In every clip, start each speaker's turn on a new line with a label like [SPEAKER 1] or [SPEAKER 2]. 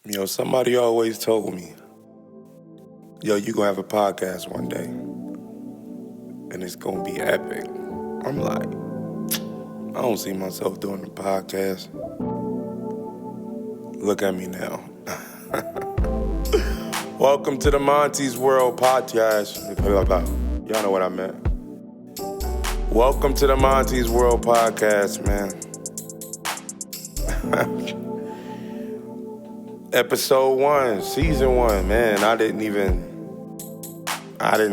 [SPEAKER 1] Somebody always told me, you gonna have a podcast one day, and it's gonna be epic. I'm like, I don't see myself doing a podcast. Look at me now. Welcome to the Montes World Podcast. Y'all know what I meant. Welcome to the Montes World Podcast, man. Episode 1, season 1, man. I didn't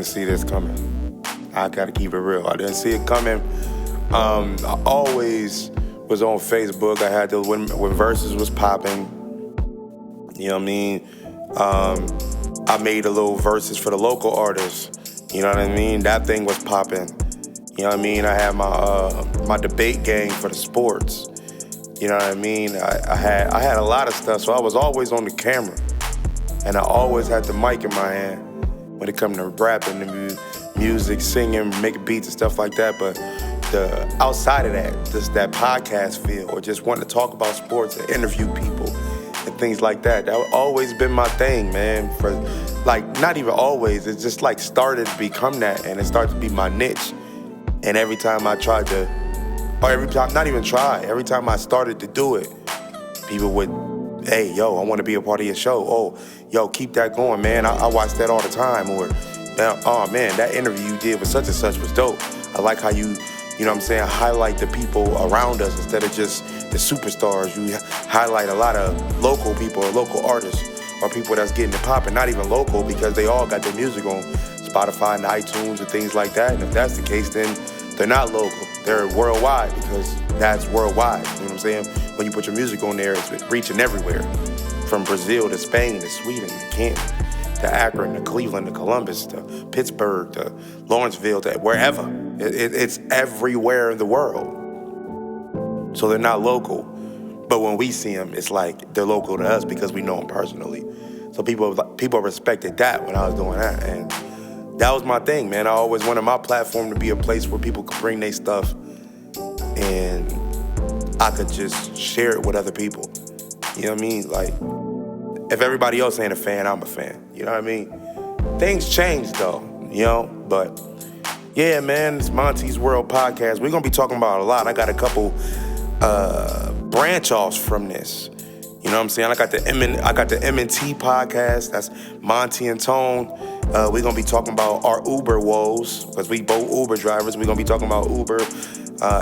[SPEAKER 1] see this coming. I gotta keep it real. I didn't see it coming. I always was on Facebook. I had those when Versus was popping. You know what I mean? I made a little Versus for the local artists. You know what I mean? That thing was popping. You know what I mean? I had my debate gang for the sports. You know what I mean? I had a lot of stuff, so I was always on the camera. And I always had the mic in my hand when it come to rapping, the music, singing, making beats and stuff like that. But the outside of that, just that podcast feel, or just wanting to talk about sports and interview people and things like that, that always been my thing, man. For like, not even always, it's just like started to become that, and it started to be my niche. And every time I tried to, or every time I started to do it, people would, hey, I want to be a part of your show. Oh, keep that going, man. I watch that all the time. Or, oh, man, that interview you did with such and such was dope. I like how you know what I'm saying, highlight the people around us instead of just the superstars. You highlight a lot of local people or local artists or people that's getting it popping. Not even local, because they all got their music on Spotify and iTunes and things like that. And if that's the case, then they're not local. They're worldwide, because that's worldwide. You know what I'm saying? When you put your music on there, it's reaching everywhere. From Brazil to Spain to Sweden to Canton to Akron to Cleveland to Columbus to Pittsburgh to Lawrenceville to wherever. It's everywhere in the world. So they're not local. But when we see them, it's like they're local to us because we know them personally. So people respected that when I was doing that. And that was my thing, man. I always wanted my platform to be a place where people could bring their stuff and I could just share it with other people. You know what I mean? Like, if everybody else ain't a fan, I'm a fan. You know what I mean? Things change, though, But, yeah, man, it's Montes World Podcast. We're going to be talking about a lot. I got a couple branch-offs from this. You know what I'm saying? I got the M&T podcast. That's Monte and Tone. We're going to be talking about our Uber woes, because we both Uber drivers. We're going to be talking about Uber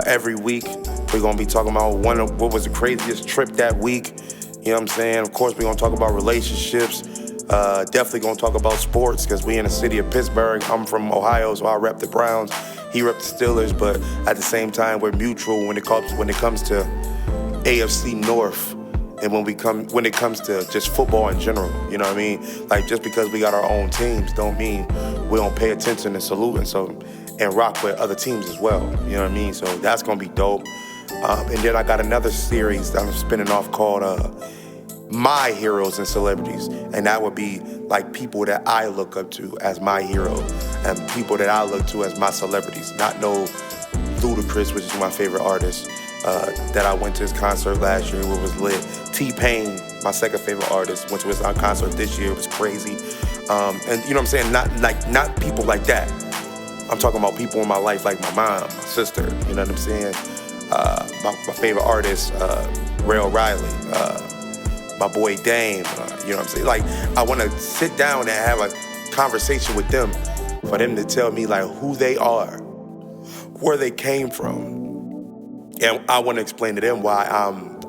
[SPEAKER 1] every week. We're going to be talking about what was the craziest trip that week. You know what I'm saying? Of course, we're going to talk about relationships. Definitely going to talk about sports, because we in the city of Pittsburgh. I'm from Ohio, so I rep the Browns. He rep the Steelers, but at the same time, we're mutual when it comes to AFC North. And when it comes to just football in general, you know what I mean? Like, just because we got our own teams don't mean we don't pay attention and salute and rock with other teams as well. You know what I mean? So that's gonna be dope. And then I got another series that I'm spinning off called My Heroes and Celebrities. And that would be like people that I look up to as my hero and people that I look to as my celebrities. Not no Ludacris, which is my favorite artist. That I went to his concert last year, it was lit. T-Pain, my second favorite artist, went to his concert this year, it was crazy. And you know what I'm saying? Not people like that. I'm talking about people in my life like my mom, my sister, you know what I'm saying? My favorite artist, Ray O'Reilly, my boy Dame, you know what I'm saying? Like, I want to sit down and have a conversation with them for them to tell me like who they are, where they came from. And I want to explain to them why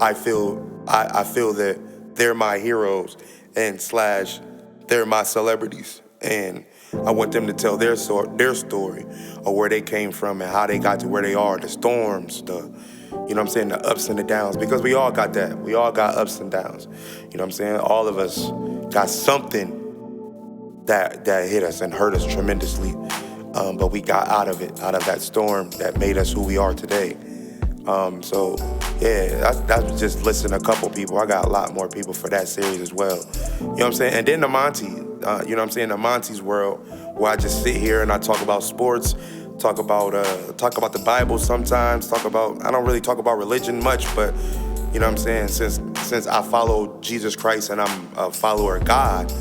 [SPEAKER 1] I feel that they're my heroes and / they're my celebrities. And I want them to tell their story of where they came from and how they got to where they are, the storms, you know what I'm saying, the ups and the downs. Because we all got that. We all got ups and downs. You know what I'm saying? All of us got something that hit us and hurt us tremendously. But we got out of that storm that made us who we are today. So yeah, that's just listing a couple people. I got a lot more people for that series as well. You know what I'm saying? And then the Monte, you know what I'm saying? The Montes World, where I just sit here and I talk about sports, talk about the Bible sometimes, I don't really talk about religion much, but You know what I'm saying? Since I follow Jesus Christ and I'm a follower of God,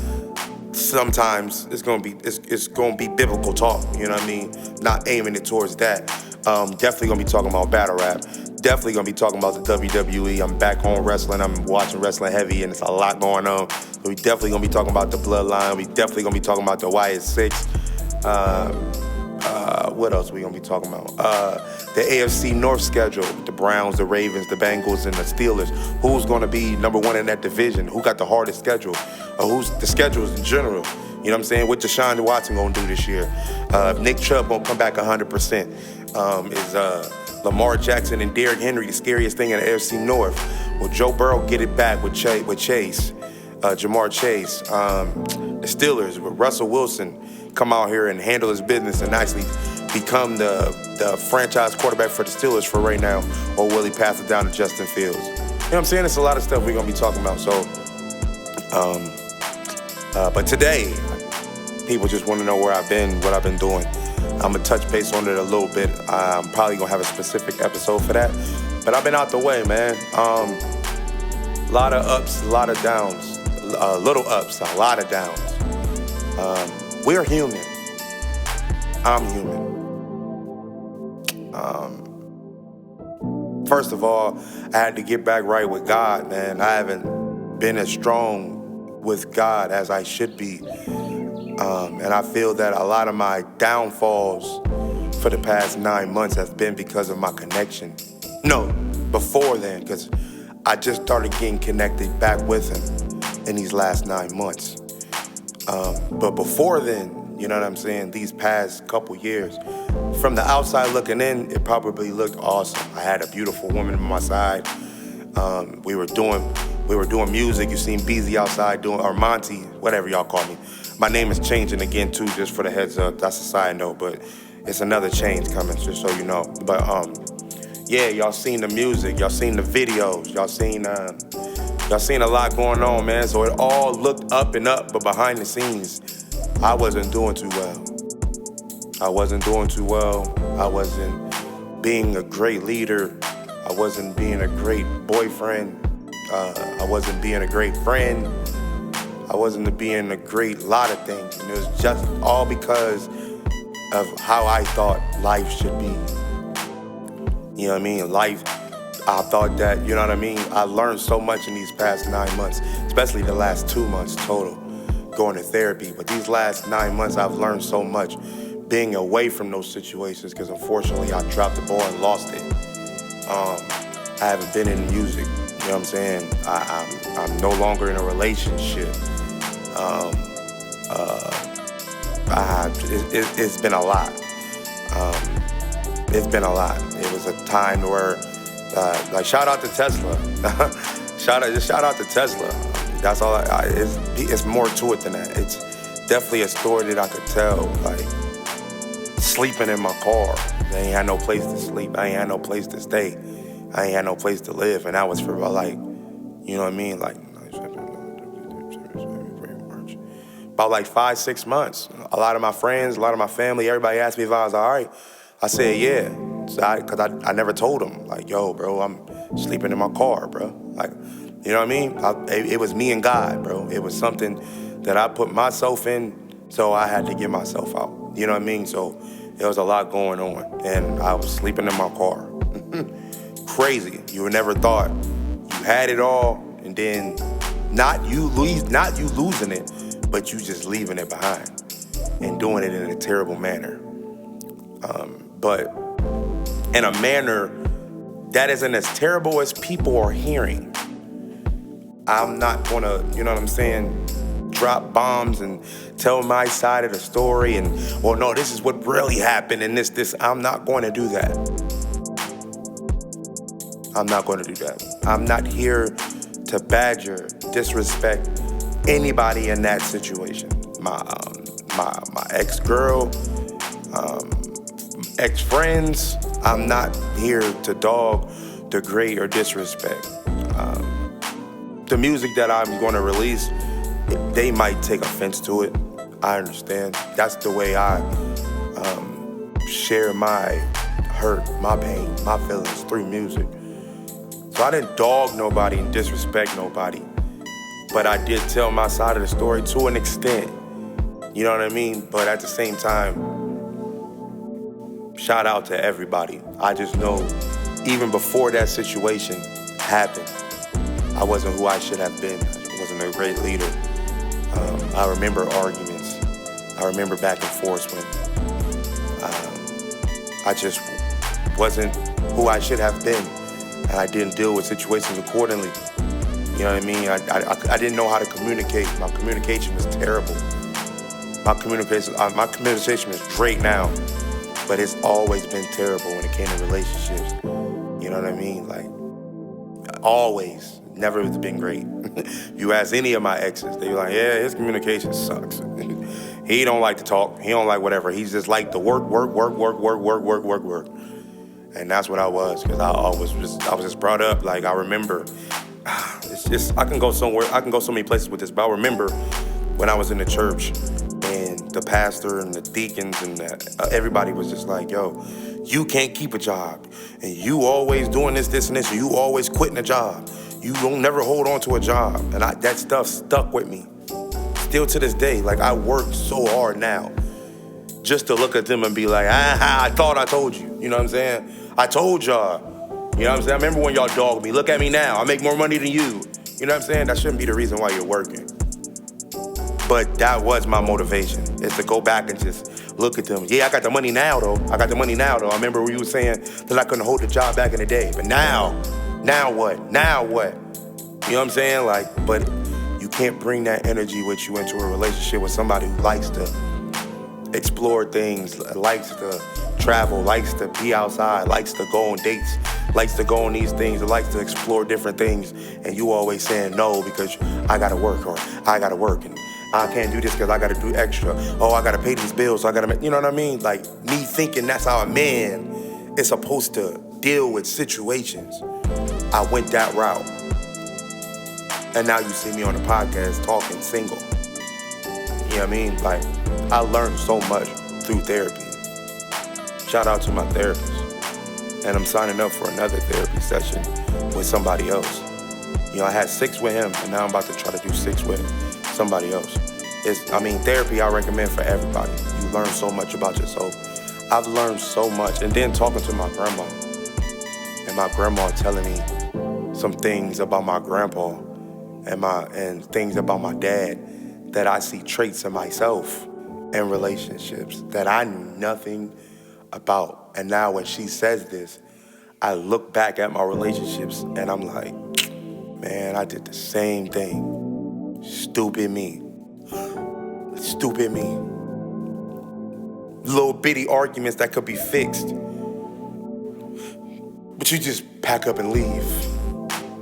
[SPEAKER 1] sometimes it's gonna be biblical talk. You know what I mean? Not aiming it towards that. Definitely gonna be talking about battle rap. Definitely gonna be talking about the WWE. I'm back on wrestling. I'm watching wrestling heavy, and it's a lot going on. So we definitely gonna be talking about the Bloodline. We definitely gonna be talking about the Wyatt Six. What else we gonna be talking about? The AFC North schedule, the Browns, the Ravens, the Bengals, and the Steelers. Who's gonna be number one in that division? Who got the hardest schedule? Who's the schedules in general? You know what I'm saying? What Deshaun Watson gonna do this year? If Nick Chubb gonna come back 100%? Is Lamar Jackson and Derrick Henry the scariest thing in the AFC North? Will Joe Burrow get it back with Chase, Jamar Chase? The Steelers with Russell Wilson come out here and handle his business and actually become the franchise quarterback for the Steelers for right now, or will he pass it down to Justin Fields? You know what I'm saying? It's a lot of stuff we're gonna be talking about. So, but today, people just want to know where I've been, what I've been doing. I'm gonna touch base on it a little bit. I'm probably gonna have a specific episode for that. But I've been out the way, man. A lot of ups, a lot of downs. Little ups, a lot of downs. We're human. I'm human. First of all, I had to get back right with God, man. I haven't been as strong with God as I should be. And I feel that a lot of my downfalls for the past 9 months have been because of my connection. No, before then, because I just started getting connected back with him in these last 9 months. But before then, you know what I'm saying, these past couple years, from the outside looking in, it probably looked awesome. I had a beautiful woman on my side. We were doing music. You seen Beezy outside doing, or Monte, whatever y'all call me. My name is changing again too, just for the heads up. That's a side note, but it's another change coming, just so you know. But yeah, y'all seen the music, y'all seen the videos, y'all seen a lot going on, man. So it all looked up and up, but behind the scenes, I wasn't doing too well. I wasn't being a great leader. I wasn't being a great boyfriend. I wasn't being a great friend. I wasn't being a great lot of things. And it was just all because of how I thought life should be. You know what I mean? Life, I thought that, you know what I mean? I learned so much in these past 9 months, especially the last 2 months total, going to therapy. But these last 9 months, I've learned so much being away from those situations, because unfortunately I dropped the ball and lost it. I haven't been in music, you know what I'm saying? I'm no longer in a relationship. It's been a lot. It's been a lot. It was a time where, like, shout out to Tesla. shout out to Tesla. That's all. It's more to it than that. It's definitely a story that I could tell. Like, sleeping in my car. I ain't had no place to sleep. I ain't had no place to stay. I ain't had no place to live. And that was for about, like, you know what I mean? Like, about like 5-6 months. A lot of my friends, a lot of my family, everybody asked me if I was all right. I said, yeah. Because I never told them, like, yo, bro, I'm sleeping in my car, bro. Like, you know what I mean? It was me and God, bro. It was something that I put myself in, so I had to get myself out. You know what I mean? So there was a lot going on, and I was sleeping in my car. Crazy. You would never thought you had it all, and then not you losing it, but you just leaving it behind and doing it in a terrible manner. But in a manner that isn't as terrible as people are hearing. I'm not gonna, you know what I'm saying, drop bombs and tell my side of the story and, well, no, this is what really happened and this. I'm not going to do that. I'm not going to do that. I'm not here to badger, disrespect anybody in that situation. My ex-girl, ex-friends, I'm not here to dog, degrade, or disrespect. The music that I'm going to release, they might take offense to it. I understand. That's the way I share my hurt, my pain, my feelings through music. So So I didn't dog nobody and disrespect nobody. But I did tell my side of the story to an extent. You know what I mean? But at the same time, shout out to everybody. I just know, even before that situation happened, I wasn't who I should have been. I wasn't a great leader. I remember arguments. I remember back and forth when I just wasn't who I should have been, and I didn't deal with situations accordingly. You know what I mean? I didn't know how to communicate. My communication was terrible. My communication is great now, but it's always been terrible when it came to relationships. You know what I mean? Like, always. Never has been great. You ask any of my exes, they be like, yeah, his communication sucks. He don't like to talk. He don't like whatever. He's just like to work. And that's what I was, because I was just brought up. Like, I remember, it's just, I can go so many places with this, but I remember when I was in the church and the pastor and the deacons and everybody was just like, yo, you can't keep a job. And you always doing this, and this, and you always quitting a job. You don't never hold on to a job. And that stuff stuck with me. Still to this day, like, I work so hard now just to look at them and be like, I thought I told you. You know what I'm saying? I told y'all. You know what I'm saying? I remember when y'all dogged me. Look at me now. I make more money than you. You know what I'm saying? That shouldn't be the reason why you're working. But that was my motivation, is to go back and just look at them. Yeah, I got the money now, though. I remember when you were saying that I couldn't hold the job back in the day. But now what? Now what? You know what I'm saying? Like, but you can't bring that energy with you into a relationship with somebody who likes to explore things, likes to travel, likes to be outside, likes to go on dates, likes to go on these things, likes to explore different things, and you always saying no because I gotta work, or I gotta work, and I can't do this because I gotta do extra. Oh, I gotta pay these bills, so I gotta make, you know what I mean? Like, me thinking that's how a man is supposed to deal with situations. I went that route. And now you see me on the podcast talking single. You know what I mean? Like, I learned so much through therapy. Shout out to my therapist. And I'm signing up for another therapy session with somebody else. You know, I had 6 with him, and now I'm about to try to do 6 with somebody else. Therapy I recommend for everybody. You learn so much about yourself. I've learned so much. And then talking to my grandma, and my grandma telling me some things about my grandpa and things about my dad, that I see traits in myself in relationships that I knew nothing about. And now when she says this, I look back at my relationships and I'm like, man, I did the same thing. Stupid me. Little bitty arguments that could be fixed, but you just pack up and leave.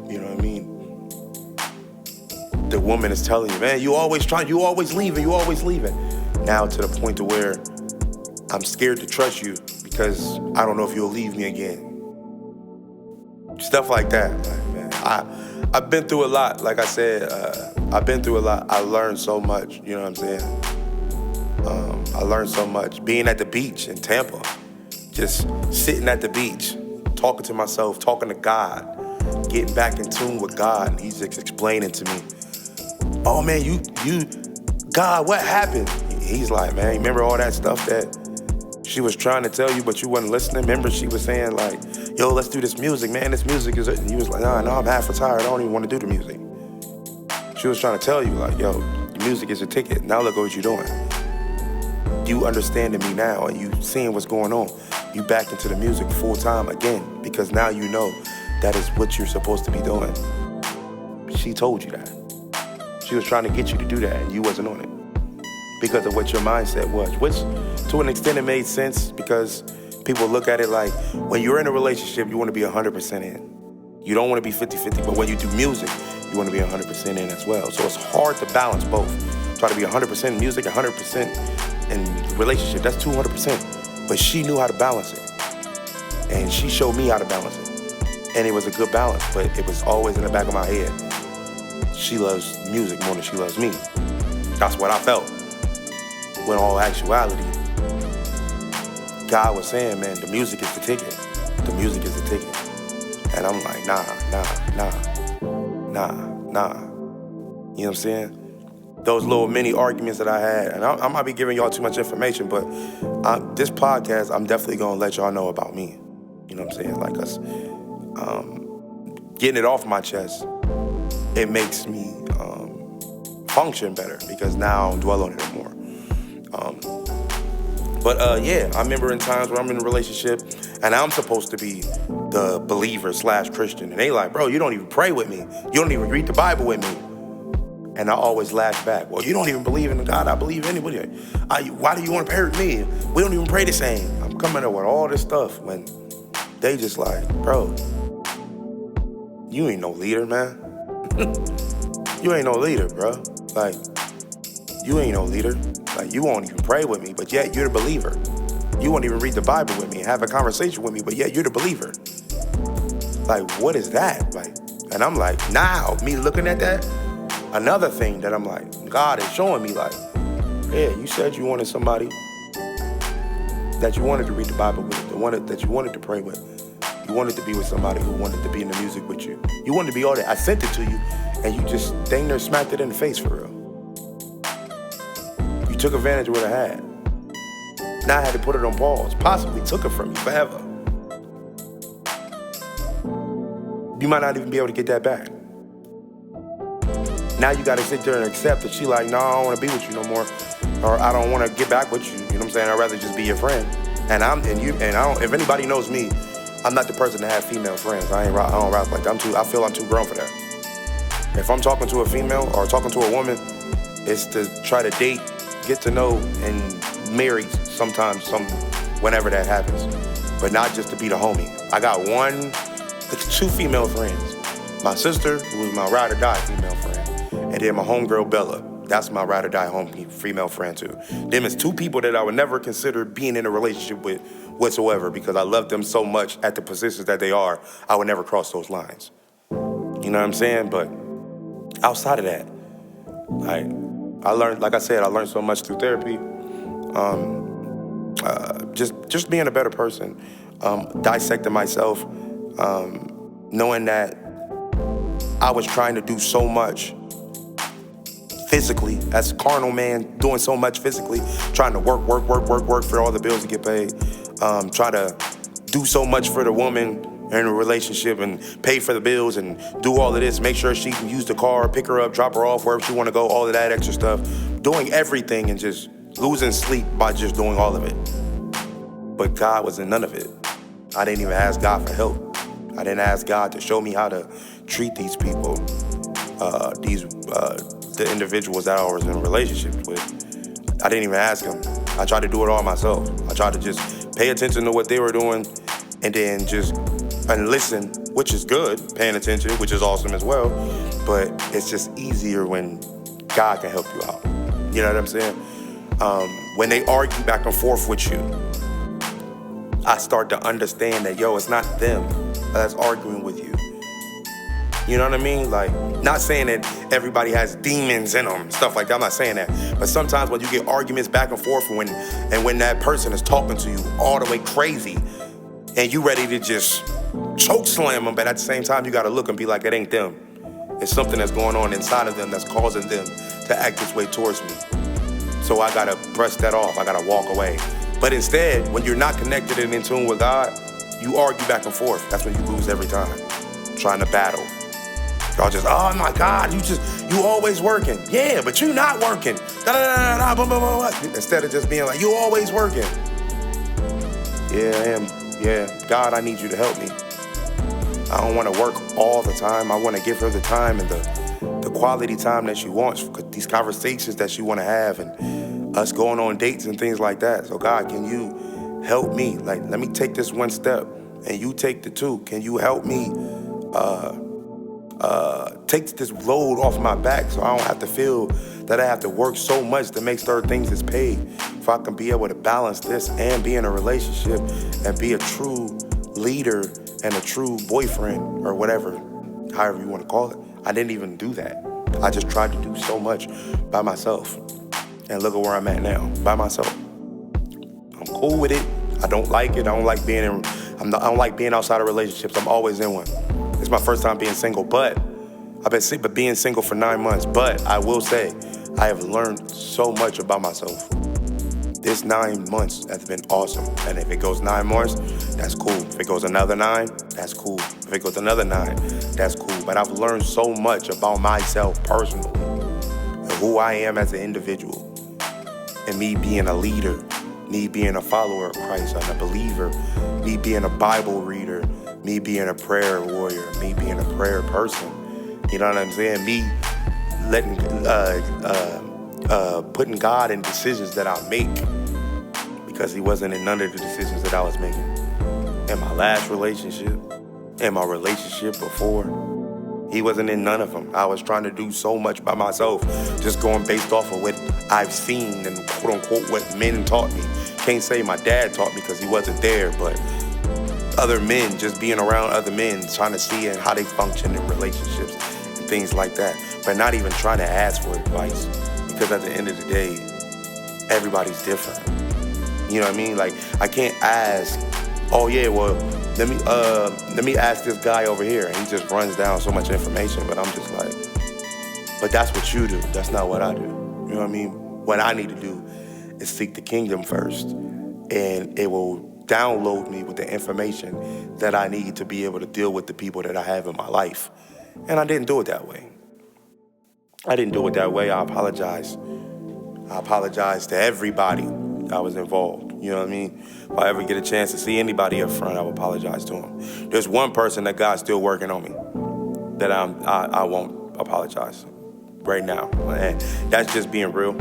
[SPEAKER 1] You know what I mean? The woman is telling you, man, you always leaving. Now to the point to where I'm scared to trust you because I don't know if you'll leave me again. Stuff like that. Like, man, I've been through a lot. Like I said, I've been through a lot. I learned so much, you know what I'm saying? I learned so much. Being at the beach in Tampa, just sitting at the beach, talking to myself, talking to God, getting back in tune with God, and he's just explaining to me, oh man, God, what happened? He's like, man, remember all that stuff that she was trying to tell you, but you wasn't listening? Remember she was saying like, yo, let's do this music, man, this music is, and you was like, no, I'm half retired, I don't even want to do the music. She was trying to tell you like, yo, the music is a ticket, now look at what you're doing. You understanding me now, and you seeing what's going on. You back into the music full time again, because now you know that is what you're supposed to be doing. She told you that. She was trying to get you to do that, and you wasn't on it because of what your mindset was, which to an extent it made sense, because people look at it like, when you're in a relationship, you want to be 100% in. You don't want to be 50-50, but when you do music, you want to be 100% in as well. So it's hard to balance both. Try to be 100% in music, 100% in relationship. That's 200%. But she knew how to balance it. And she showed me how to balance it. And it was a good balance, but it was always in the back of my head. She loves music more than she loves me. That's what I felt. When all actuality, God was saying, man, the music is the ticket. The music is the ticket. And I'm like, nah. You know what I'm saying? Those little mini arguments that I had, and I might be giving y'all too much information, but this podcast, I'm definitely gonna let y'all know about me. You know what I'm saying? Like us getting it off my chest, it makes me function better because now I don't dwell on it more. Yeah, I remember in times where I'm in a relationship and I'm supposed to be the believer / Christian, and they like, bro, you don't even pray with me. You don't even read the Bible with me. And I always laugh back. Well, you don't even believe in the God I believe in. Why do you want to pray with me? We don't even pray the same. I'm coming up with all this stuff when they just like, bro, you ain't no leader, man. You ain't no leader, bro. Like, you ain't no leader. Like, you won't even pray with me, but yet you're the believer. You won't even read the Bible with me and have a conversation with me, but yet you're the believer. Like, what is that? Like, and I'm like, now, me looking at that, another thing that I'm like, God is showing me, like, yeah, you said you wanted somebody that you wanted to read the Bible with, that you wanted to pray with. You wanted to be with somebody who wanted to be in the music with you. You wanted to be all that. I sent it to you, and you just dang near smacked it in the face for real. You took advantage of what I had. Now I had to put it on pause. Possibly took it from you forever. You might not even be able to get that back. Now you gotta sit there and accept that she like, no, I don't wanna be with you no more. Or I don't wanna get back with you. You know what I'm saying? I'd rather just be your friend. If anybody knows me, I'm not the person to have female friends. I don't rock like that. I feel I'm too grown for that. If I'm talking to a female or talking to a woman, it's to try to date, get to know, and marry whenever that happens. But not just to be the homie. I got 2 female friends. My sister, who was my ride or die female friend, and then my homegirl Bella. That's my ride or die female friend too. Them is 2 people that I would never consider being in a relationship with whatsoever because I love them so much at the positions that they are, I would never cross those lines. You know what I'm saying? But outside of that, I learned so much through therapy. Just being a better person, dissecting myself, knowing that I was trying to do so much physically, as a carnal man, doing so much physically, trying to work for all the bills to get paid, try to do so much for the woman in a relationship and pay for the bills and do all of this, make sure she can use the car, pick her up, drop her off wherever she want to go, all of that extra stuff, doing everything and just losing sleep by just doing all of it. But God was in none of it. I didn't even ask God for help. I didn't ask God to show me how to treat these people, the individuals that I was in a relationship with. I didn't even ask him. I tried to do it all myself. I tried to just pay attention to what they were doing and then and listen, which is good, paying attention, which is awesome as well, but it's just easier when God can help you out. You know what I'm saying? When they argue back and forth with you, I start to understand that, it's not them that's arguing with you. You know what I mean? Like, not saying that everybody has demons in them, stuff like that. I'm not saying that. But sometimes when you get arguments back and forth and when that person is talking to you all the way crazy and you ready to just choke slam them, but at the same time you got to look and be like, it ain't them. It's something that's going on inside of them that's causing them to act this way towards me. So I got to brush that off. I got to walk away. But instead, when you're not connected and in tune with God, you argue back and forth. That's when you lose every time, trying to battle. Y'all just, oh my God, you always working. Yeah, but you not working. Da-da-da-da-da, blah, blah, blah, blah. Instead of just being like, you always working. Yeah, I am. Yeah, God, I need you to help me. I don't want to work all the time. I want to give her the time and the quality time that she wants, these conversations that she want to have and us going on dates and things like that. So God, can you help me? Like, let me take this one step and you take the 2. Can you help me take this load off my back so I don't have to feel that I have to work so much to make certain things is paid, if I can be able to balance this and be in a relationship and be a true leader and a true boyfriend or whatever, however you want to call it. I didn't even do that. I just tried to do so much by myself. And look at where I'm at now, by myself. I'm cool with it. I don't like it. I I don't like being outside of relationships. I'm always in one. It's my first time being single, but I've been being single for 9 months. But I will say, I have learned so much about myself. This 9 months has been awesome. And if it goes 9 months, that's cool. If it goes another 9, that's cool. If it goes another 9, that's cool. But I've learned so much about myself personally, and who I am as an individual, and me being a leader, me being a follower of Christ and a believer, me being a Bible reader, me being a prayer warrior, me being a prayer person. You know what I'm saying? Me letting, putting God in decisions that I make, because he wasn't in none of the decisions that I was making. In my last relationship, in my relationship before, he wasn't in none of them. I was trying to do so much by myself, just going based off of what I've seen and quote unquote what men taught me. Can't say my dad taught me because he wasn't there, but other men, just being around other men, trying to see how they function in relationships and things like that, but not even trying to ask for advice, because at the end of the day, everybody's different. You know what I mean? Like, I can't ask, oh yeah, well, let me ask this guy over here, and he just runs down so much information, but I'm just like, but that's what you do. That's not what I do. You know what I mean? What I need to do is seek the kingdom first, and it will download me with the information that I need to be able to deal with the people that I have in my life. And I didn't do it that way. I apologize. I apologize to everybody that was involved. You know what I mean? If I ever get a chance to see anybody up front, I will apologize to them. There's one person that God's still working on me that I won't apologize right now. And that's just being real.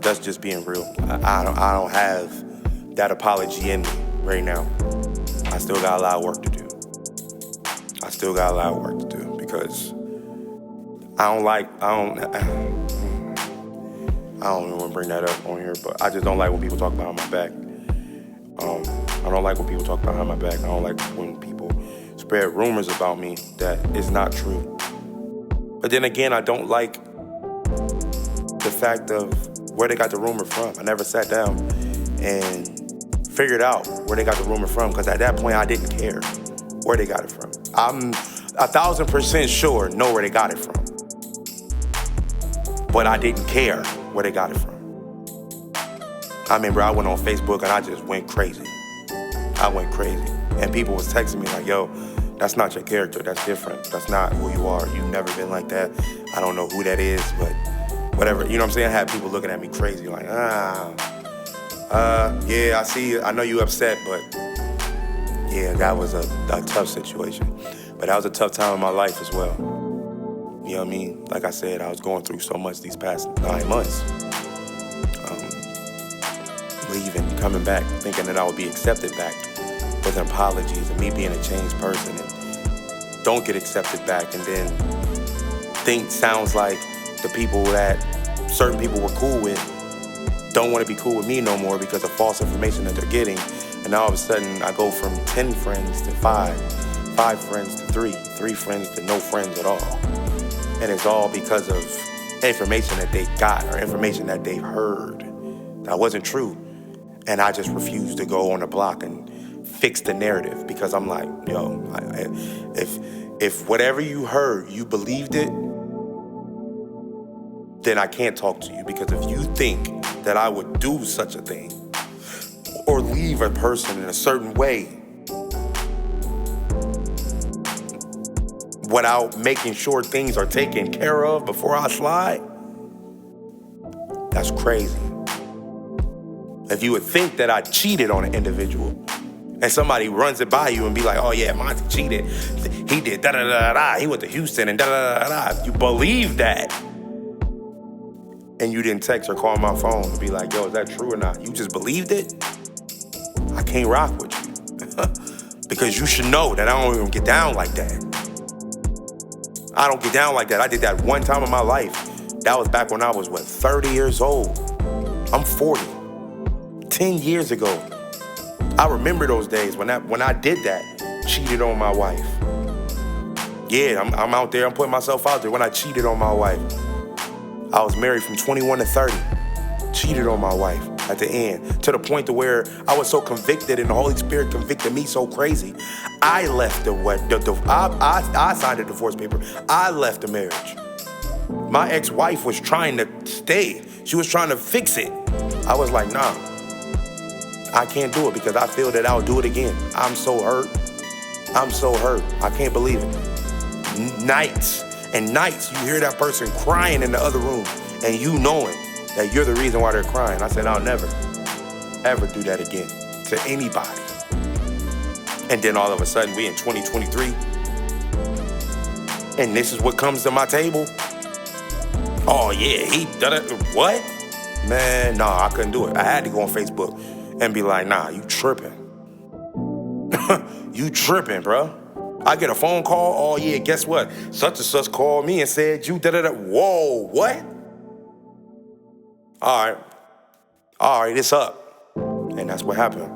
[SPEAKER 1] That's just being real. I don't have that apology in me right now. I still got a lot of work to do. Because I don't even want to bring that up on here, but I just don't like when people talk behind my back. I don't like when people talk behind my back. I don't like when people spread rumors about me that is not true. But then again, I don't like the fact of where they got the rumor from. I never sat down and figured out where they got the rumor from, because at that point, I didn't care where they got it from. I'm 1,000% sure know where they got it from, but I didn't care where they got it from. I remember I went on Facebook and I just went crazy. And people was texting me like, yo, that's not your character, that's different. That's not who you are. You've never been like that. I don't know who that is, but whatever. You know what I'm saying? I had people looking at me crazy like, yeah, I see you. I know you upset, but yeah, that was a tough situation. But that was a tough time in my life as well. You know what I mean? Like I said, I was going through so much these past 9 months. Leaving, coming back, thinking that I would be accepted back with apologies and me being a changed person, and don't get accepted back, and then sounds like the people that certain people were cool with don't want to be cool with me no more because of false information that they're getting. And now all of a sudden I go from 10 friends to 5 friends to 3 friends to no friends at all. And it's all because of information that they got or information that they heard that wasn't true. And I just refused to go on the block and fix the narrative, because I'm like, yo, if whatever you heard, you believed it, then I can't talk to you. Because if you think that I would do such a thing or leave a person in a certain way without making sure things are taken care of before I slide, that's crazy. If you would think that I cheated on an individual and somebody runs it by you and be like, oh yeah, Monte cheated, he did da-da-da-da-da, he went to Houston and da-da-da-da-da, if you believe that and you didn't text or call my phone and be like, yo, is that true or not? You just believed it? I can't rock with you. Because you should know that I don't even get down like that. I don't get down like that. I did that one time in my life. That was back when I was, 30 years old. I'm 40. 10 years ago. I remember those days when I did that, cheated on my wife. Yeah, I'm out there, I'm putting myself out there when I cheated on my wife. I was married from 21 to 30, cheated on my wife. at the end, to the point to where I was so convicted and the Holy Spirit convicted me so crazy. I left I signed a divorce paper. I left the marriage. My ex-wife was trying to stay. She was trying to fix it. I was like, nah, I can't do it because I feel that I'll do it again. I'm so hurt. I can't believe it. Nights and nights, you hear that person crying in the other room and you knowing that you're the reason why they're crying. I said, I'll never, ever do that again to anybody. And then all of a sudden, we in 2023, and this is what comes to my table. Oh yeah, he done it. What? Man, nah, I couldn't do it. I had to go on Facebook and be like, nah, you tripping. You tripping, bro. I get a phone call, oh yeah, guess what? Such and such called me and said you da-da-da. Whoa, what? All right, it's up. And that's what happened.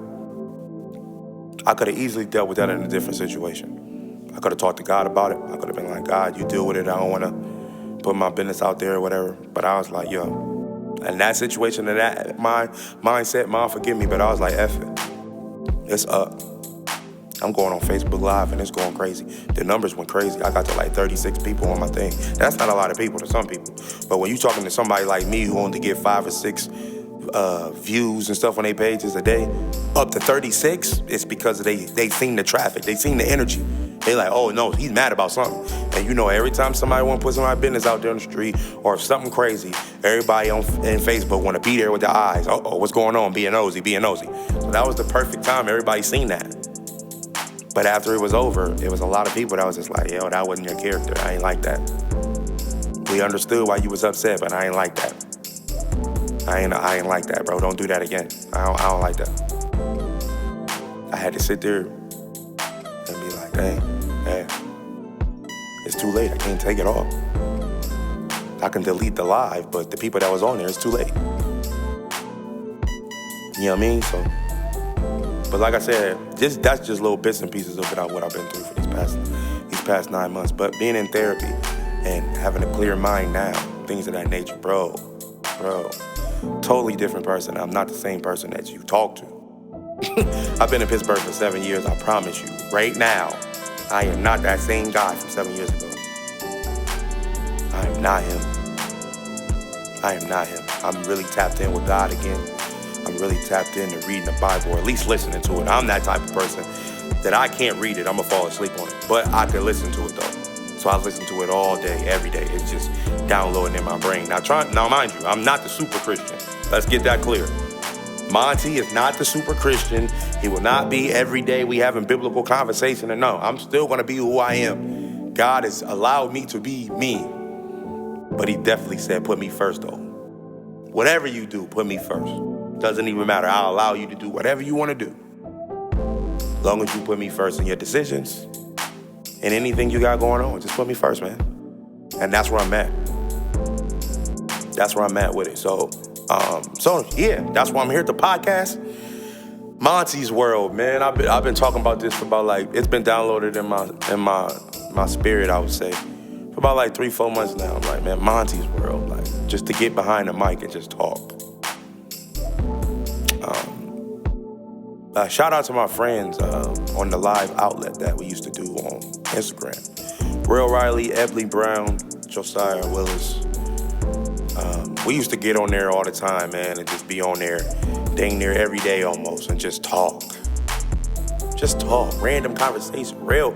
[SPEAKER 1] I could have easily dealt with that in a different situation. I could have talked to God about it. I could have been like, God, you deal with it. I don't want to put my business out there or whatever. But I was like, yo, in that situation, in that mindset, Mom, forgive me, but I was like, F it. It's up. I'm going on Facebook Live and it's going crazy. The numbers went crazy. I got to like 36 people on my thing. That's not a lot of people to some people. But when you're talking to somebody like me who only get 5 or 6 views and stuff on their pages a day, up to 36, it's because they seen the traffic. They seen the energy. They like, oh no, he's mad about something. And you know, every time somebody want to put somebody's business out there on the street or if something crazy, everybody in Facebook want to be there with their eyes. Uh-oh, what's going on? Being nosy. So that was the perfect time. Everybody seen that. But after it was over, it was a lot of people that was just like, yo, that wasn't your character. I ain't like that. We understood why you was upset, but I ain't like that. I ain't like that, bro. Don't do that again. I don't like that. I had to sit there and be like, hey, it's too late. I can't take it off. I can delete the live, but the people that was on there, it's too late. You know what I mean? So. But like I said, that's just little bits and pieces of what I've been through for these past 9 months. But being in therapy and having a clear mind now, things of that nature, bro, totally different person. I'm not the same person that you talk to. I've been in Pittsburgh for 7 years, I promise you. Right now, I am not that same guy from 7 years ago. I am not him. I'm really tapped in with God again. I'm really tapped into reading the Bible, or at least listening to it. I'm that type of person that I can't read it. I'm going to fall asleep on it. But I can listen to it, though. So I listen to it all day, every day. It's just downloading in my brain. Now, mind you, I'm not the super Christian. Let's get that clear. Monte is not the super Christian. He will not be every day we having biblical conversation. And no, I'm still going to be who I am. God has allowed me to be me. But he definitely said, put me first, though. Whatever you do, put me first. Doesn't even matter. I'll allow you to do whatever you want to do. As long as you put me first in your decisions and anything you got going on, just put me first, man. And that's where I'm at. That's where I'm at with it. So yeah, that's why I'm here at the podcast. Monte's World, man. I've been talking about this for about it's been downloaded in my spirit, I would say, for about 3-4 months now. I'm like, man, Monte's World, just to get behind the mic and just talk. Shout out to my friends on the live outlet that we used to do on Instagram. Real Riley, Ebley Brown, Josiah Willis. We used to get on there all the time, man, and just be on there dang near every day almost and just talk. Just talk, random conversation. Rail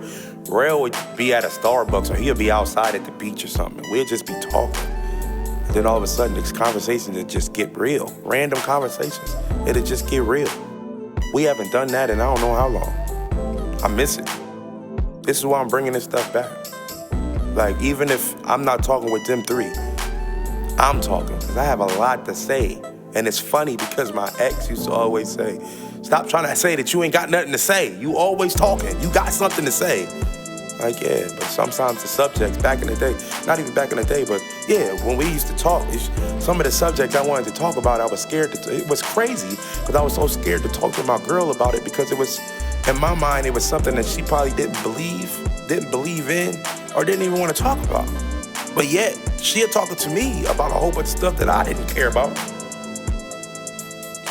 [SPEAKER 1] would be at a Starbucks or he'll be outside at the beach or something. We'll just be talking. And then all of a sudden, these conversations would just get real. Random conversations. It'll just get real. We haven't done that in I don't know how long. I miss it. This is why I'm bringing this stuff back. Even if I'm not talking with them three, I'm talking because I have a lot to say. And it's funny because my ex used to always say, stop trying to say that you ain't got nothing to say. You always talking. You got something to say. Yeah, but sometimes the subjects back in the day, not even back in the day, but yeah, when we used to talk, some of the subjects I wanted to talk about, I was scared it was crazy because I was so scared to talk to my girl about it because it was, in my mind, it was something that she probably didn't believe in, or didn't even want to talk about. But yet, she had talking to me about a whole bunch of stuff that I didn't care about.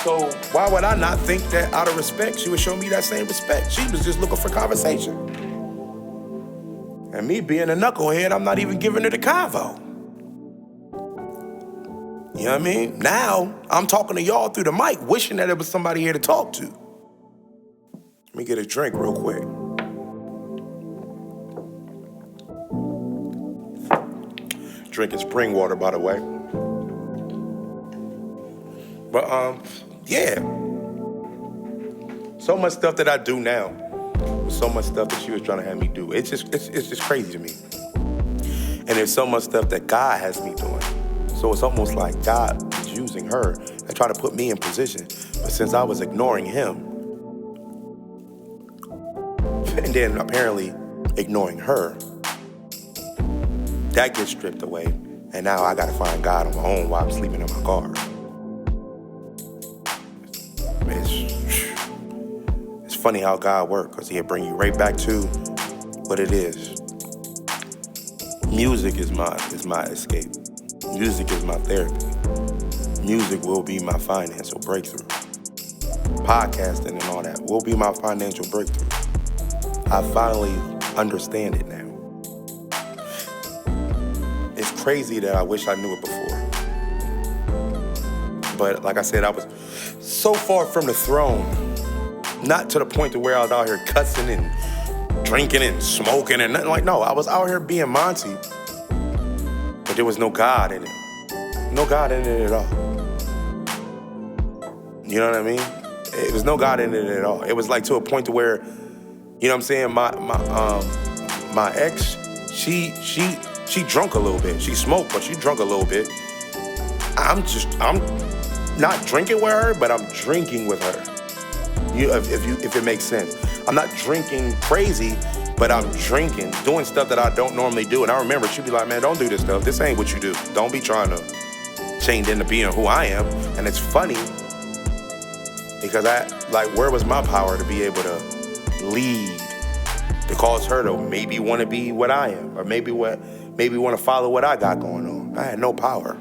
[SPEAKER 1] So why would I not think that out of respect, she would show me that same respect? She was just looking for conversation. And me being a knucklehead, I'm not even giving her the convo. You know what I mean? Now, I'm talking to y'all through the mic, wishing that there was somebody here to talk to. Let me get a drink real quick. Drinking spring water, by the way. But, yeah. So much stuff that I do now. So much stuff that she was trying to have me do. It's just crazy to me. And there's so much stuff that God has me doing. So it's almost like God is using her to try to put me in position. But since I was ignoring him, and then apparently ignoring her, that gets stripped away. And now I gotta find God on my own while I'm sleeping in my car. It's funny how God works, because he'll bring you right back to what it is. Music is my escape. Music is my therapy. Music will be my financial breakthrough. Podcasting and all that will be my financial breakthrough. I finally understand it now. It's crazy that I wish I knew it before. But like I said, I was so far from the throne, not to the point to where I was out here cussing and drinking and smoking and nothing like, no, I was out here being Monte. But there was no God in it. No God in it at all. You know what I mean? It was no God in it at all. It was like to a point to where, you know what I'm saying, my ex, she drunk a little bit. She smoked, but she drunk a little bit. I'm not drinking with her, but I'm drinking with her. If it makes sense. I'm not drinking crazy, but I'm drinking, doing stuff that I don't normally do. And I remember she'd be like, man, don't do this stuff. This ain't what you do. Don't be trying to change into being who I am. And it's funny because where was my power to be able to lead, to cause her to maybe want to be what I am, or maybe want to follow what I got going on. I had no power.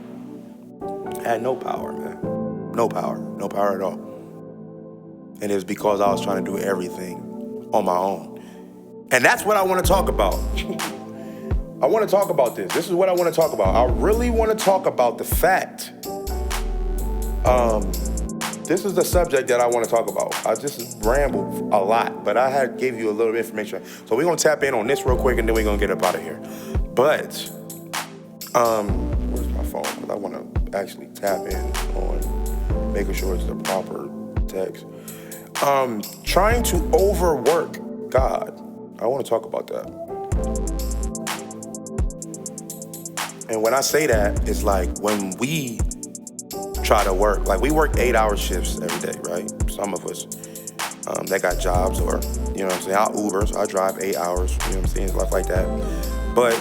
[SPEAKER 1] I had no power, man. No power at all. And it was because I was trying to do everything on my own. And that's what I want to talk about. I want to talk about this. This is what I want to talk about. I really want to talk about the fact. This is the subject that I want to talk about. I just rambled a lot, but I gave you a little bit of information. So we're going to tap in on this real quick, and then we're going to get up out of here. But, where's my phone? Because I want to actually tap in on making sure it's the proper text. Trying to overwork God. I want to talk about that. And when I say that, it's like when we try to work, like we work 8-hour shifts every day, right? Some of us that got jobs, or, you know what I'm saying, I Uber, so I drive 8 hours, you know what I'm saying, stuff like that. But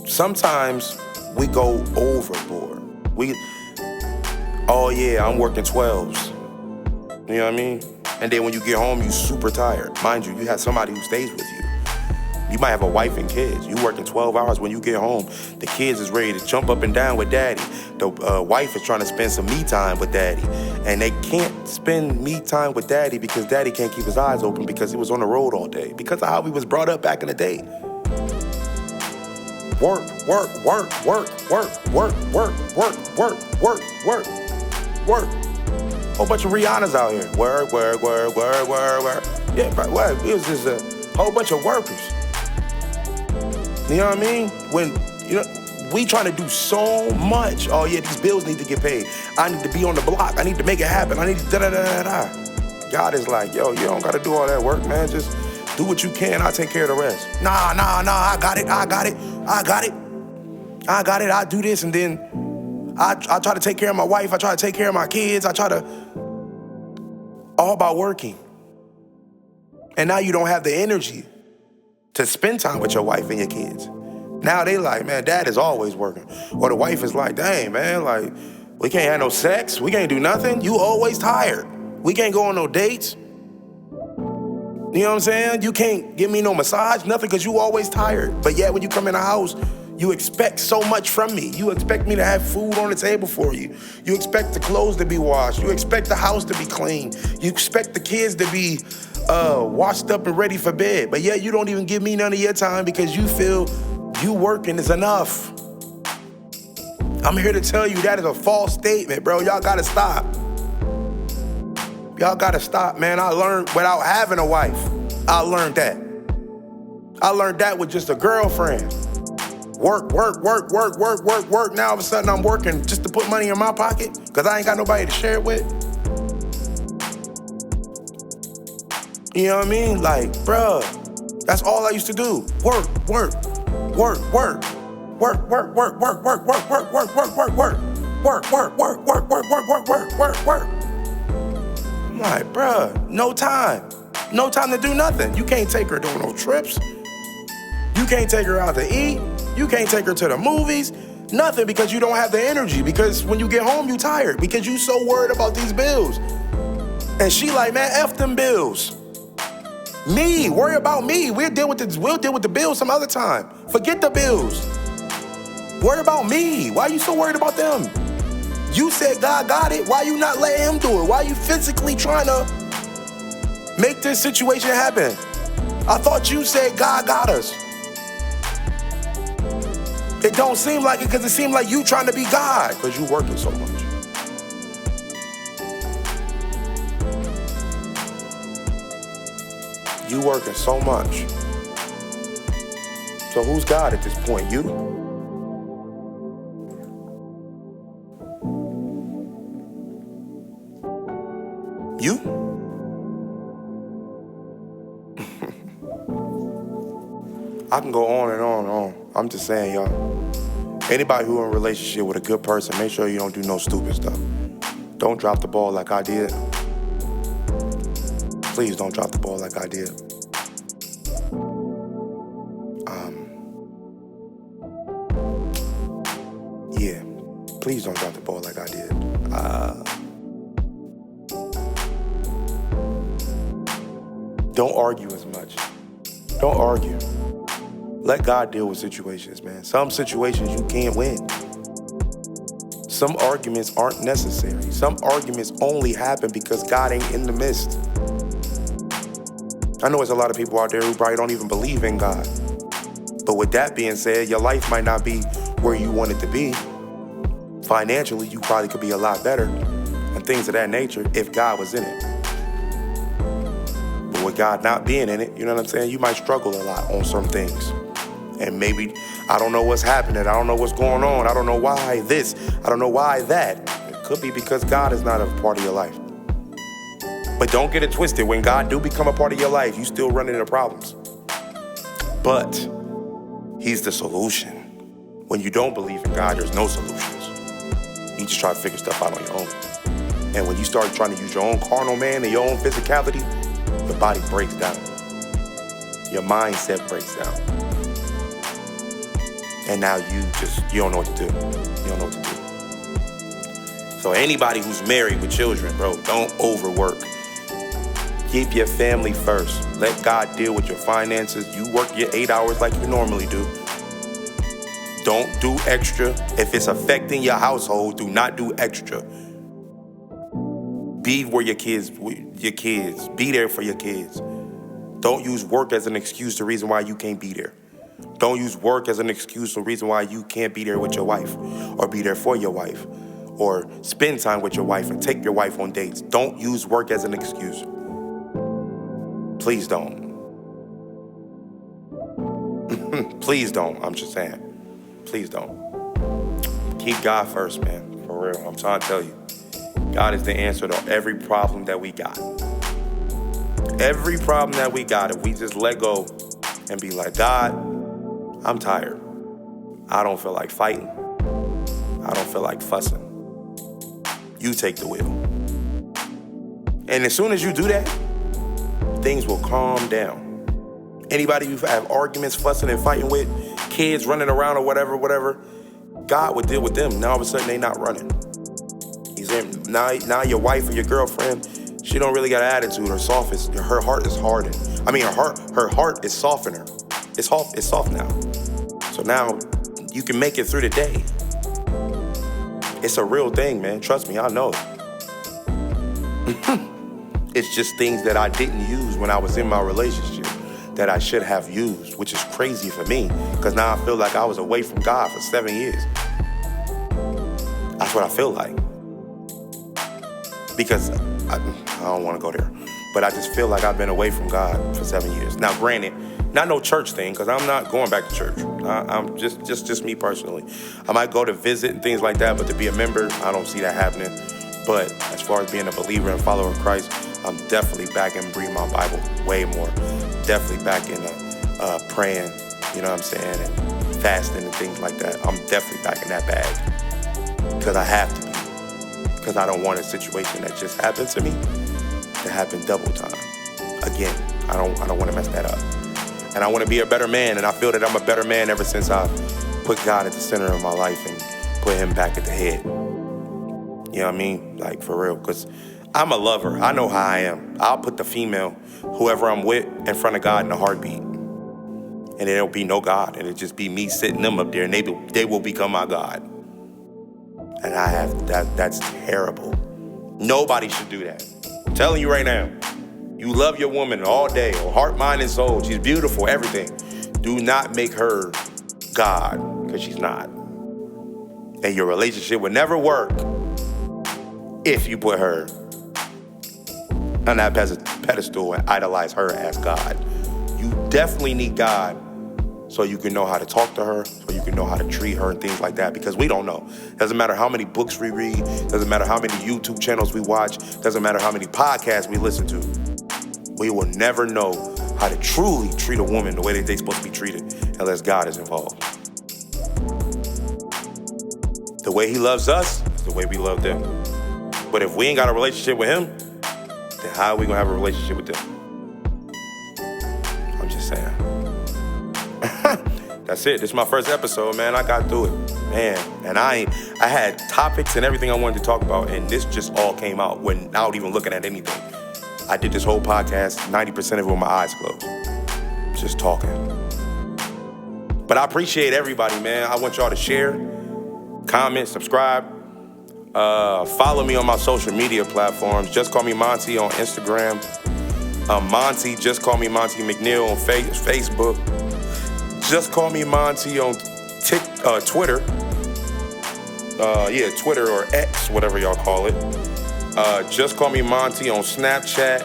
[SPEAKER 1] sometimes we go overboard. Oh yeah, I'm working 12s. You know what I mean? And then when you get home, you super tired. Mind you, you have somebody who stays with you. You might have a wife and kids. You working 12 hours. When you get home, the kids is ready to jump up and down with daddy. The wife is trying to spend some me time with daddy. And they can't spend me time with daddy because daddy can't keep his eyes open because he was on the road all day. Because of how he was brought up back in the day. Work. Whole bunch of Rihannas out here. Work. Yeah, right. Well, it was just a whole bunch of workers. You know what I mean? When, you know, we trying to do so much. Oh yeah, these bills need to get paid. I need to be on the block. I need to make it happen. I need to da-da-da-da-da. God is like, yo, you don't gotta do all that work, man. Just do what you can. I'll take care of the rest. Nah, I got it. I do this, and then I try to take care of my wife. I try to take care of my kids. All about working. And now you don't have the energy to spend time with your wife and your kids. Now they like, man, dad is always working. Or the wife is like, dang, man, like, we can't have no sex. We can't do nothing. You always tired. We can't go on no dates. You know what I'm saying? You can't give me no massage, nothing, because you always tired. But yet when you come in the house, You expect so much from me. You expect me to have food on the table for you. You expect the clothes to be washed. You expect the house to be clean. You expect the kids to be washed up and ready for bed. But yet you don't even give me none of your time because you feel you working is enough. I'm here to tell you that is a false statement, bro. Y'all gotta stop. Y'all gotta stop, man. I learned without having a wife. I learned that. I learned that with just a girlfriend. Work. Now all of a sudden I'm working just to put money in my pocket because I ain't got nobody to share it with. You know what I mean? Like, bruh, that's all I used to do. Work. I'm like, bruh, no time. No time to do nothing. You can't take her on no trips. You can't take her out to eat. You can't take her to the movies. Nothing, because you don't have the energy. Because when you get home, you tired. Because you so worried about these bills. And she like, man, F them bills. Me, worry about me. We'll deal with the bills some other time. Forget the bills. Worry about me. Why are you so worried about them? You said God got it. Why you not letting him do it? Why you physically trying to make this situation happen? I thought you said God got us. It don't seem like it because it seemed like you trying to be God because you working so much. You working so much. So who's God at this point? You? You? I can go on and on and on. I'm just saying, y'all. Anybody who in a relationship with a good person, make sure you don't do no stupid stuff. Don't drop the ball like I did. Please don't drop the ball like I did. Yeah, please don't drop the ball like I did. Don't argue as much. Don't argue. Let God deal with situations, man. Some situations you can't win. Some arguments aren't necessary. Some arguments only happen because God ain't in the midst. I know there's a lot of people out there who probably don't even believe in God. But with that being said, your life might not be where you want it to be. Financially, you probably could be a lot better and things of that nature if God was in it. But with God not being in it, you know what I'm saying? You might struggle a lot on some things. And maybe, I don't know what's happening. I don't know what's going on. I don't know why this. I don't know why that. It could be because God is not a part of your life. But don't get it twisted. When God do become a part of your life, you still run into problems. But he's the solution. When you don't believe in God, there's no solutions. You just try to figure stuff out on your own. And when you start trying to use your own carnal man and your own physicality, your body breaks down. Your mindset breaks down. And now you don't know what to do. You don't know what to do. So anybody who's married with children, bro, don't overwork. Keep your family first. Let God deal with your finances. You work your 8 hours like you normally do. Don't do extra. If it's affecting your household, do not do extra. Be where your kids. Be there for your kids. Don't use work as an excuse, the reason why you can't be there. Don't use work as an excuse or reason why you can't be there with your wife or be there for your wife or spend time with your wife and take your wife on dates. Don't use work as an excuse. Please don't. Please don't. I'm just saying. Please don't. Keep God first, man. For real. I'm trying to tell you. God is the answer to every problem that we got. Every problem that we got, if we just let go and be like, God, I'm tired. I don't feel like fighting. I don't feel like fussing. You take the wheel. And as soon as you do that, things will calm down. Anybody you have arguments, fussing and fighting with, kids running around or whatever, God would deal with them. Now all of a sudden they not running. He's in, now your wife or your girlfriend, she don't really got an attitude. Her heart is hardened. I mean, her heart is softener. It's soft now. So now you can make it through the day. It's a real thing, man. Trust me, I know. It's just things that I didn't use when I was in my relationship that I should have used, which is crazy for me, because now I feel like I was away from God for 7 years. That's what I feel like. Because I don't want to go there, but I just feel like I've been away from God for 7 years. Now, granted, not no church thing, because I'm not going back to church. I'm just me personally. I might go to visit and things like that, but to be a member, I don't see that happening. But as far as being a believer and follower of Christ, I'm definitely back in reading my Bible way more. Definitely back in praying, you know what I'm saying, and fasting and things like that. I'm definitely back in that bag because I have to be. Because I don't want a situation that just happened to me to happen double time. Again, I don't want to mess that up. And I want to be a better man, and I feel that I'm a better man ever since I put God at the center of my life and put him back at the head. You know what I mean? Like, for real, because I'm a lover. I know how I am. I'll put the female, whoever I'm with, in front of God in a heartbeat. And it'll be no God. It'll just be me sitting them up there, and they will become my God. And I have that's terrible. Nobody should do that. I'm telling you right now. You love your woman all day, heart, mind, and soul. She's beautiful, everything. Do not make her God, because she's not. And your relationship will never work if you put her on that pedestal and idolize her as God. You definitely need God so you can know how to talk to her, so you can know how to treat her and things like that, because we don't know. Doesn't matter how many books we read, doesn't matter how many YouTube channels we watch, doesn't matter how many podcasts we listen to. We will never know how to truly treat a woman the way that they're supposed to be treated unless God is involved. The way he loves us is the way we love them. But if we ain't got a relationship with him, then how are we gonna have a relationship with them? I'm just saying. That's it. This is my first episode, man. I got through it, man. And I had topics and everything I wanted to talk about, and this just all came out without even looking at anything. I did this whole podcast, 90% of it with my eyes closed, just talking. But I appreciate everybody, man. I want y'all to share, comment, subscribe. Follow me on my social media platforms. Just call me Monte on Instagram. Monte, just call me Monte McNeil on Facebook. Just call me Monte on Twitter. Twitter or X, whatever y'all call it. Just call me Monte on Snapchat.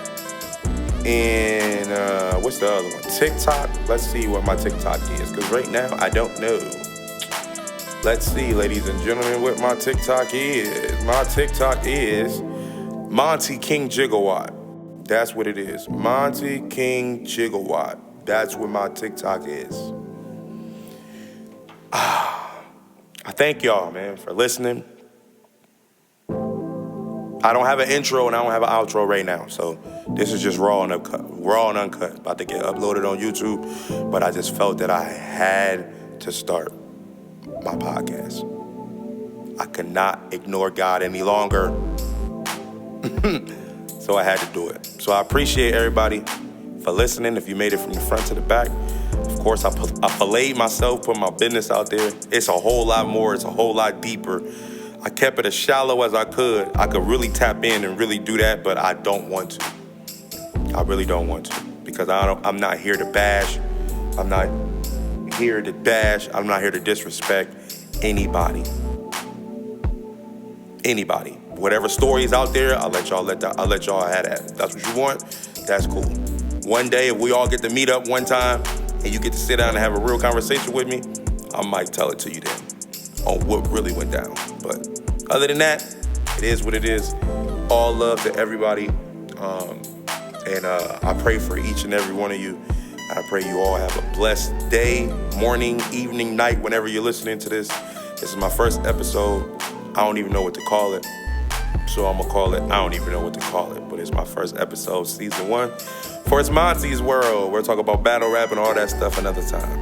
[SPEAKER 1] And what's the other one? TikTok. Let's see what my TikTok is, because right now I don't know. Let's see, ladies and gentlemen, what my TikTok is. My TikTok is Monte King Gigawatt. That's what it is. Monte King Gigawatt. That's what my TikTok is. I thank y'all, man, for listening. I don't have an intro and I don't have an outro right now, so this is just raw and uncut. About to get uploaded on YouTube, but I just felt that I had to start my podcast. I could not ignore God any longer, so I had to do it. So I appreciate everybody for listening. If you made it from the front to the back, of course, I filleted myself, put my business out there. It's a whole lot more. It's a whole lot deeper. I kept it as shallow as I could. I could really tap in and really do that, but I don't want to. I really don't want to, because I'm not here to bash. I'm not here to bash. I'm not here to disrespect anybody. Anybody. Whatever story is out there, I'll let y'all have that. That's what you want. That's cool. One day, if we all get to meet up one time and you get to sit down and have a real conversation with me, I might tell it to you then on what really went down. But other than that, it is what it is. All love to everybody. And I pray for each and every one of you. I pray you all have a blessed day, morning, evening, night, whenever you're listening to this. This is my first episode. I don't even know what to call it. So I'm going to call it, I don't even know what to call it, but it's my first episode, season 1. For It's Monte's World. We'll talk about battle rap and all that stuff another time.